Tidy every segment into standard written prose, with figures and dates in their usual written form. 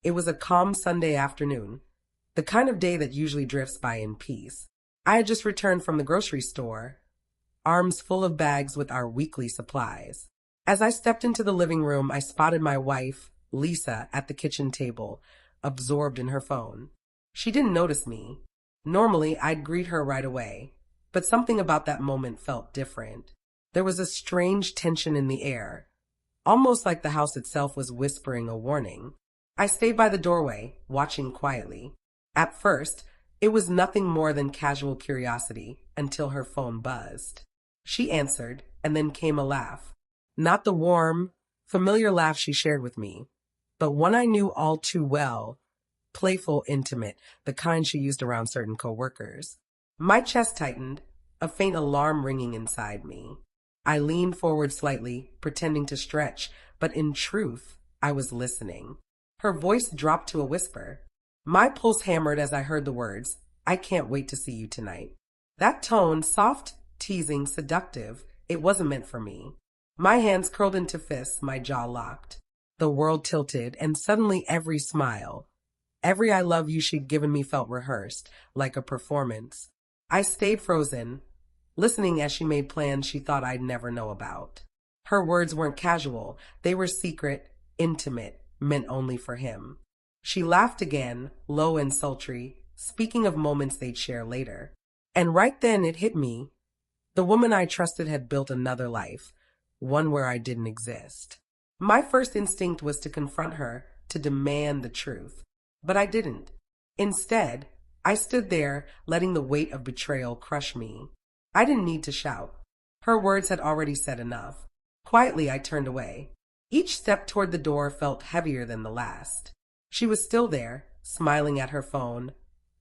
It was a calm Sunday afternoon, the kind of day that usually drifts by in peace. I had just returned from the grocery store, arms full of bags with our weekly supplies. As I stepped into the living room, I spotted my wife, Lisa, at the kitchen table, absorbed in her phone. She didn't notice me. Normally, I'd greet her right away, but something about that moment felt different. There was a strange tension in the air, almost like the house itself was whispering a warning. I stayed by the doorway, watching quietly. At first, it was nothing more than casual curiosity until her phone buzzed. She answered, and then came a laugh. Not the warm, familiar laugh she shared with me, but one I knew all too well, playful, intimate, the kind she used around certain coworkers. My chest tightened, a faint alarm ringing inside me. I leaned forward slightly, pretending to stretch, but in truth, I was listening. Her voice dropped to a whisper. My pulse hammered as I heard the words, "I can't wait to see you tonight." That tone, soft, teasing, seductive, it wasn't meant for me. My hands curled into fists, my jaw locked. The world tilted, and suddenly every smile, every "I love you" she'd given me felt rehearsed, like a performance. I stayed frozen, listening as she made plans she thought I'd never know about. Her words weren't casual, they were secret, intimate, meant only for him. She laughed again, low and sultry, speaking of moments they'd share later. And right then it hit me. The woman I trusted had built another life, one where I didn't exist. My first instinct was to confront her, to demand the truth. But I didn't. Instead, I stood there, letting the weight of betrayal crush me. I didn't need to shout. Her words had already said enough. Quietly, I turned away. Each step toward the door felt heavier than the last. She was still there, smiling at her phone,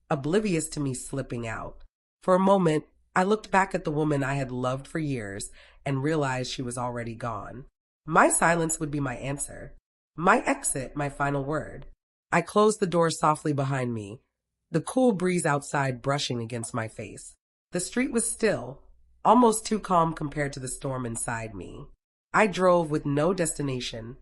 oblivious to me slipping out. For a moment, I looked back at the woman I had loved for years and realized she was already gone. My silence would be my answer. My exit, my final word. I closed the door softly behind me, the cool breeze outside brushing against my face. The street was still, almost too calm compared to the storm inside me. I drove with no destination,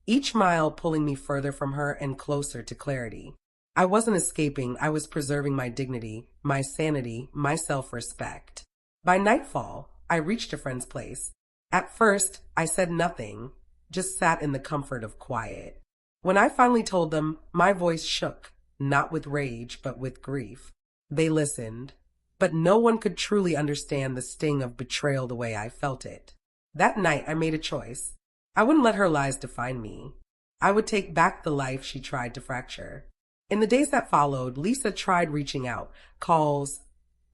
each mile pulling me further from her and closer to clarity. I wasn't escaping, I was preserving my dignity, my sanity, my self-respect. By nightfall, I reached a friend's place. At first, I said nothing, just sat in the comfort of quiet. When I finally told them, my voice shook, not with rage, but with grief. They listened, but no one could truly understand the sting of betrayal the way I felt it. That night, I made a choice. I wouldn't let her lies define me. I would take back the life she tried to fracture. In the days that followed, Lisa tried reaching out, calls,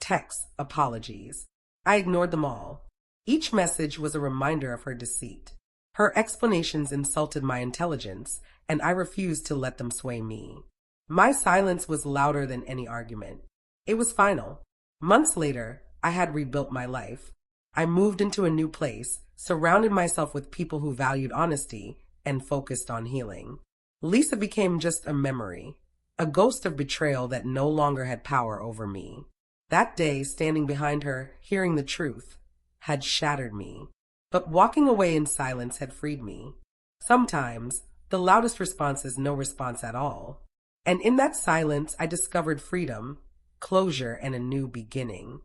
texts, apologies. I ignored them all. Each message was a reminder of her deceit. Her explanations insulted my intelligence, and I refused to let them sway me. My silence was louder than any argument. It was final. Months later, I had rebuilt my life. I moved into a new place, surrounded myself with people who valued honesty and focused on healing. Lisa became just a memory, a ghost of betrayal that no longer had power over me. That day, standing behind her, hearing the truth, had shattered me. But walking away in silence had freed me. Sometimes, the loudest response is no response at all. And in that silence, I discovered freedom, closure, and a new beginning.